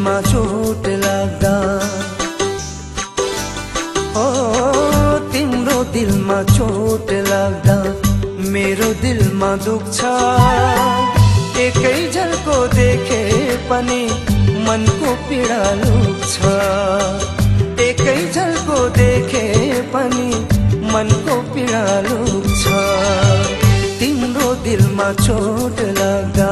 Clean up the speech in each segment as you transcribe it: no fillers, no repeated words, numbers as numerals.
दिलमा चोट लाग्दा, ओ तिम्रो दिलमा चोट लाग्दा मेरो दिलमा दुख्छ। एकै झल्को देखे पनि मनको पीडा लुक्छ। एकै झल्को देखे पनि मनको पीडा लुक्छ। तिम्रो दिलमा चोट लाग्दा।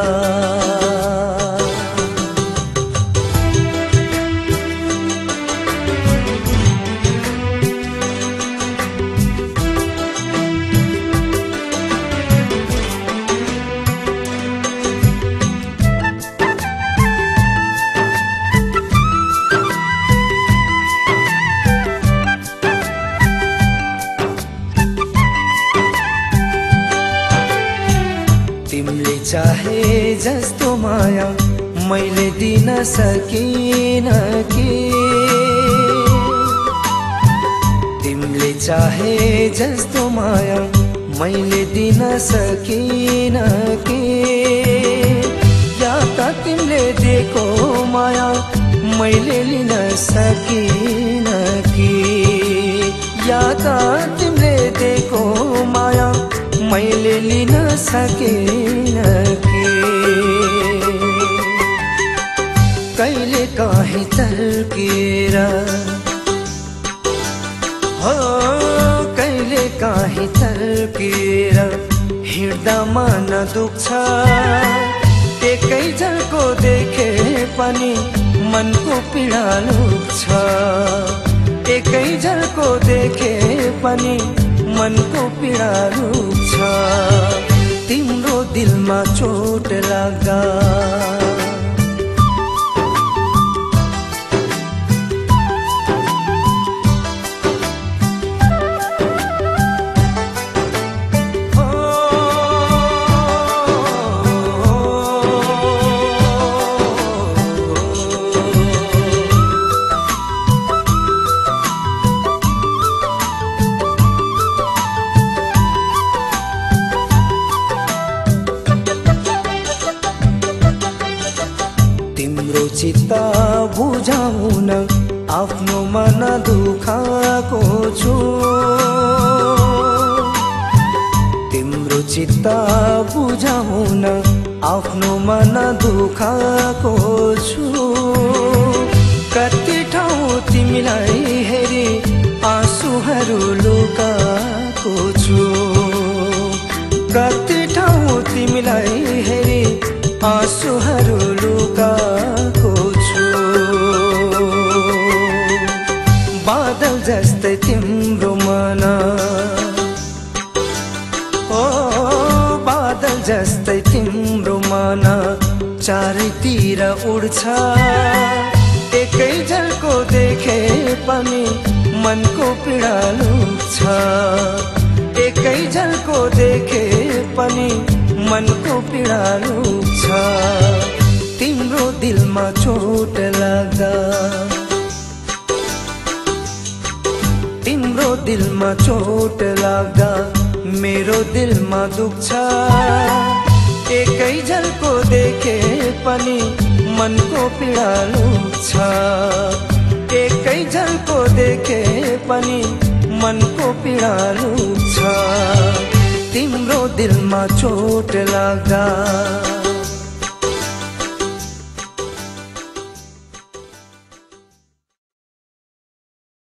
तिमीले चाहे जस्तो माया मैले दिन सकिन कि, तिमीले चाहे जस्तो माया मैले दिन सकिन कि, या त तिमीले दिएको माया मैले लिन सकिन कि, या त तिमीले दिएको माया मैले लिन सकिन कि। कहिले काहीँ तर्केर, हो कहिले काहीँ तर्केर हिँड्दा मन दुख्छ। एकै झल्को देखे पनि मनको पीडा लुक्छ। एकै झल्को देखे पनि मनको पीडा लुक्छ। तिम्रो दिलमा चोट लाग्दा। तिम्रो चित्त बुझाउन आफ्नो मन दुखाएको छु। तिम्रो चित्त बुझाउन आफ्नो मन दुखाएको छु। कति ठाउँ तिमीलाई हेरी आँसुहरू लुकाएको छु। कति ठाउँ तिमीलाई हेरी आँसुहरू लुकाएको छु। बादल जस्तै तिम्रो मन, ओ बादल जस्तै तिम्रो मन चारैतिर उड्छ। एकै झल्को देखे पनि मनको पीडा लुक्छ। एकै झल्को देखे पनि मनको पीडा लुक्छ। तिम्रो दिलमा चोट लाग्दा। तिम्रो दिलमा चोट लाग्दा मेरो दिलमा दुख्छ। एकै झल्को देखे पनि मनको पीडा लुक्छ। एकै झल्को देखे पनि मनको पीडा लुक्छ। तिम्रो दिलमा चोट लाग्दा।